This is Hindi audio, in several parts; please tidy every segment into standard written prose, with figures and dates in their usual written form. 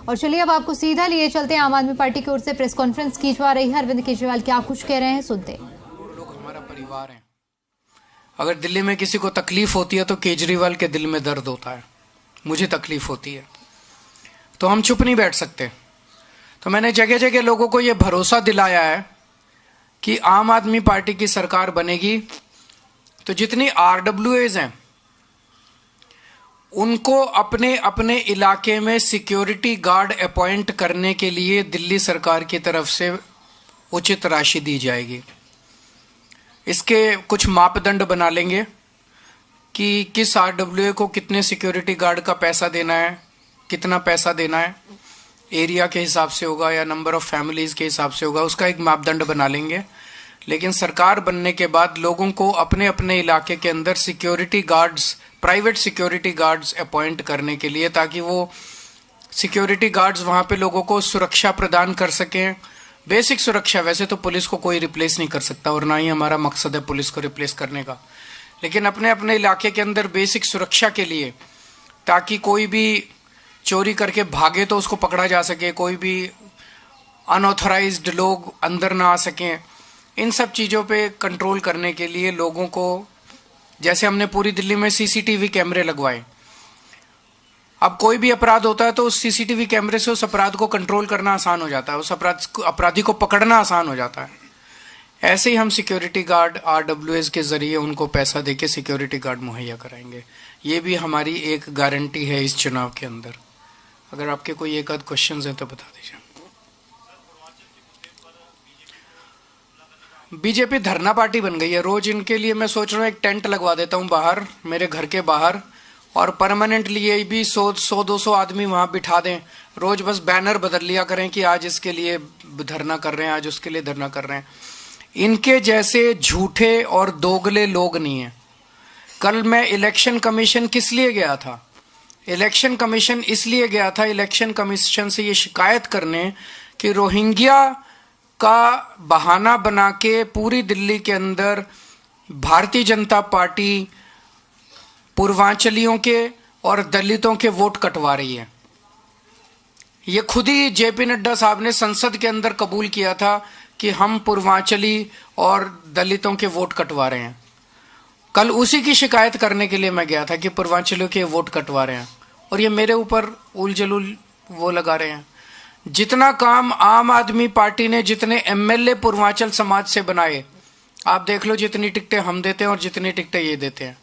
और चलिए अब आपको सीधा लिए चलते हैं। आम आदमी पार्टी की ओर से प्रेस कॉन्फ्रेंस की जा रही है। अरविंद केजरीवाल क्या कुछ कह रहे हैं, सुनते हैं। लोग हमारा परिवार हैं। अगर दिल्ली में किसी को तकलीफ होती है तो केजरीवाल के दिल में दर्द होता है। मुझे तकलीफ होती है तो हम चुप नहीं बैठ सकते। तो मैंने जगह जगह लोगों को ये भरोसा दिलाया है कि आम आदमी पार्टी की सरकार बनेगी तो जितनी आरडब्ल्यूएज हैं उनको अपने अपने इलाके में सिक्योरिटी गार्ड अपॉइंट करने के लिए दिल्ली सरकार की तरफ से उचित राशि दी जाएगी। इसके कुछ मापदंड बना लेंगे कि किस आरडब्ल्यूए को कितने सिक्योरिटी गार्ड का पैसा देना है, कितना पैसा देना है, एरिया के हिसाब से होगा या नंबर ऑफ फैमिलीज के हिसाब से होगा, उसका एक मापदंड बना लेंगे। लेकिन सरकार बनने के बाद लोगों को अपने अपने इलाके के अंदर security guards, private security guards appoint करने के लिए, ताकि वो सिक्योरिटी गार्ड्स वहाँ पे लोगों को सुरक्षा प्रदान कर सकें। बेसिक सुरक्षा, वैसे तो पुलिस को कोई रिप्लेस नहीं कर सकता और ना ही हमारा मकसद है पुलिस को रिप्लेस करने का, लेकिन अपने अपने इलाके के अंदर बेसिक सुरक्षा के लिए, ताकि कोई भी चोरी करके भागे तो उसको पकड़ा जा सके, कोई भी अनऑथराइज्ड लोग अंदर ना आ सकें। इन सब चीज़ों पे कंट्रोल करने के लिए लोगों को, जैसे हमने पूरी दिल्ली में सीसीटीवी कैमरे लगवाए, अब कोई भी अपराध होता है तो उस सीसीटीवी कैमरे से उस अपराध को कंट्रोल करना आसान हो जाता है, उस अपराधी को पकड़ना आसान हो जाता है। ऐसे ही हम सिक्योरिटी गार्ड आरडब्ल्यूएस के जरिए उनको पैसा देके सिक्योरिटी गार्ड मुहैया कराएंगे। ये भी हमारी एक गारंटी है इस चुनाव के अंदर। अगर आपके कोई एक आध क्वेश्चंस हैं तो बता दीजिए। बीजेपी धरना पार्टी बन गई है। रोज इनके लिए मैं सोच रहा हूँ एक टेंट लगवा देता हूँ बाहर, मेरे घर के बाहर, और परमानेंटली ये भी 100-200 आदमी वहां बिठा दें। रोज बस बैनर बदल लिया करें कि आज इसके लिए धरना कर रहे हैं, आज उसके लिए धरना कर रहे हैं। इनके जैसे झूठे और दोगले लोग नहीं हैं। कल मैं इलेक्शन कमीशन किस लिए गया था? इलेक्शन कमीशन इसलिए गया था, इलेक्शन कमीशन से ये शिकायत करने कि रोहिंग्या का बहाना बना के पूरी दिल्ली के अंदर भारतीय जनता पार्टी पूर्वांचलियों के और दलितों के वोट कटवा रही है। ये खुद ही जेपी नड्डा साहब ने संसद के अंदर कबूल किया था कि हम पूर्वांचली और दलितों के वोट कटवा रहे हैं। कल उसी की शिकायत करने के लिए मैं गया था कि पूर्वांचलियों के वोट कटवा रहे हैं, और ये मेरे ऊपर उल-जलूल वो लगा रहे हैं। जितना काम आम आदमी पार्टी ने, जितने एमएलए पूर्वांचल समाज से बनाए, आप देख लो जितनी टिकटें हम देते हैं और जितनी टिकटें ये देते हैं।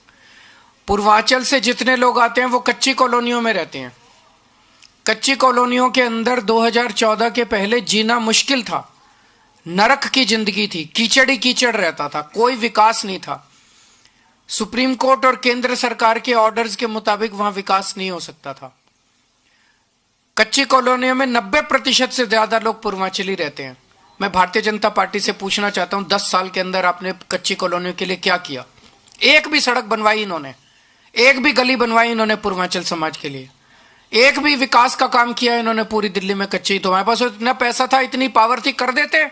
पूर्वांचल से जितने लोग आते हैं वो कच्ची कॉलोनियों में रहते हैं। कच्ची कॉलोनियों के अंदर 2014 के पहले जीना मुश्किल था, नरक की जिंदगी थी, कीचड़ ही कीचड़ रहता था, कोई विकास नहीं था। सुप्रीम कोर्ट और केंद्र सरकार के ऑर्डर्स के मुताबिक वहां विकास नहीं हो सकता था। कच्ची कॉलोनियों में 90% से ज्यादा लोग पूर्वांचली रहते हैं। मैं भारतीय जनता पार्टी से पूछना चाहता हूं, 10 साल के अंदर आपने कच्ची कॉलोनियों के लिए क्या किया? एक भी सड़क बनवाई इन्होंने? एक भी गली बनवाई इन्होंने पूर्वांचल समाज के लिए? एक भी विकास का काम किया इन्होंने पूरी दिल्ली में? कच्ची, तो हमारे पास इतना पैसा था, इतनी पावर थी, कर देते।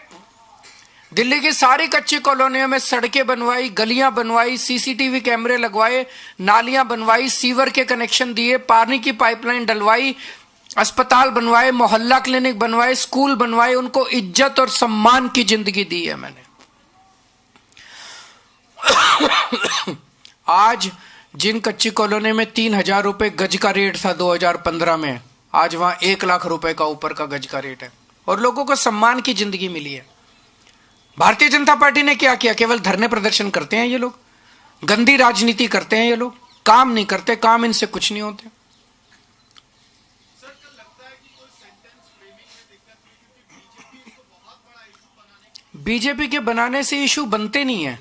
दिल्ली की सारी कच्ची कॉलोनियों में सड़कें बनवाई, गलियां बनवाई, सीसीटीवी कैमरे लगवाए, नालियां बनवाई, सीवर के कनेक्शन दिए, पानी की पाइपलाइन डलवाई, अस्पताल बनवाए, मोहल्ला क्लिनिक बनवाए, स्कूल बनवाए, उनको इज्जत और सम्मान की जिंदगी दी है मैंने। आज जिन कच्ची कॉलोनी में 3,000 रुपए गज का रेट था 2015 में, आज वहां 1 लाख रुपए का ऊपर का गज का रेट है, और लोगों को सम्मान की जिंदगी मिली है। भारतीय जनता पार्टी ने क्या किया? केवल धरने प्रदर्शन करते हैं ये लोग, गंदी राजनीति करते हैं ये लोग, काम नहीं करते, काम इनसे कुछ नहीं होते। बीजेपी के बनाने से इशू बनते नहीं है।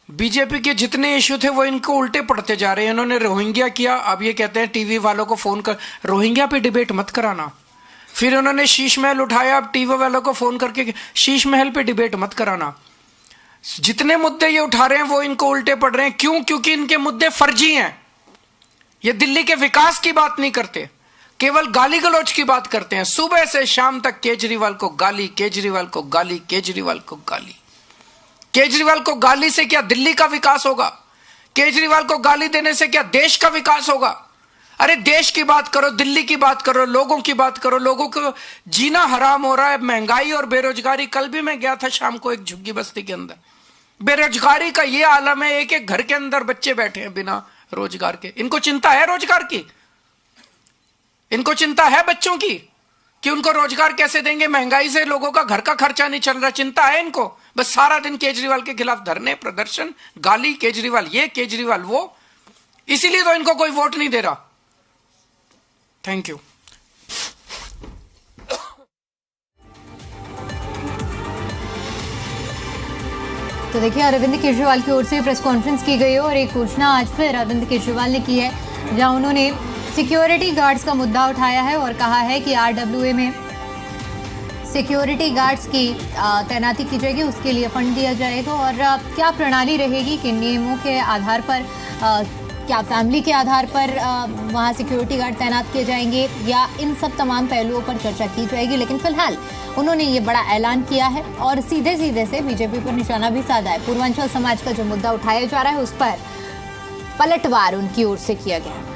बीजेपी के जितने इशू थे वो इनको उल्टे पड़ते जा रहे हैं। इन्होंने रोहिंग्या किया, अब ये कहते हैं टीवी वालों को फोन कर रोहिंग्या पे डिबेट मत कराना। फिर उन्होंने शीश महल उठाया, अब टीवी वालों को फोन करके शीश महल पे डिबेट मत कराना। जितने मुद्दे ये उठा रहे हैं वो इनको उल्टे पड़ रहे हैं। क्यों? क्योंकि इनके मुद्दे फर्जी हैं। ये दिल्ली के विकास की बात नहीं करते, केवल गाली गलौज की बात करते हैं। सुबह से शाम तक केजरीवाल को गाली, केजरीवाल को गाली, केजरीवाल को गाली। केजरीवाल को गाली से क्या दिल्ली का विकास होगा? केजरीवाल को गाली देने से क्या देश का विकास होगा? अरे देश की बात करो, दिल्ली की बात करो, लोगों की बात करो। लोगों को जीना हराम हो रहा है, महंगाई और बेरोजगारी। कल भी मैं गया था शाम को एक झुग्गी बस्ती के अंदर, बेरोजगारी का ये आलम है, एक एक घर के अंदर बच्चे बैठे हैं बिना रोजगार के। इनको चिंता है रोजगार की? इनको चिंता है बच्चों की कि उनको रोजगार कैसे देंगे? महंगाई से लोगों का घर का खर्चा नहीं चल रहा, चिंता है इनको? बस सारा दिन केजरीवाल के खिलाफ धरने, प्रदर्शन, गाली, केजरीवाल ये, केजरीवाल वो। इसीलिए तो इनको कोई वोट नहीं दे रहा। Thank you. तो देखिए, अरविंद केजरीवाल की ओर से प्रेस कॉन्फ्रेंस की गई है और एक घोषणा आज फिर अरविंद केजरीवाल ने की है, जहां उन्होंने सिक्योरिटी गार्ड्स का मुद्दा उठाया है और कहा है कि आरडब्ल्यूए में सिक्योरिटी गार्ड्स की तैनाती की जाएगी, उसके लिए फंड दिया जाएगा। और क्या प्रणाली रहेगी, किन नियमों के आधार पर, क्या फैमिली के आधार पर वहाँ सिक्योरिटी गार्ड तैनात किए जाएंगे, या इन सब तमाम पहलुओं पर चर्चा की जाएगी। लेकिन फिलहाल उन्होंने ये बड़ा ऐलान किया है और सीधे सीधे से बीजेपी पर निशाना भी साधा है। पूर्वांचल समाज का जो मुद्दा उठाया जा रहा है उस पर पलटवार उनकी ओर से किया गया।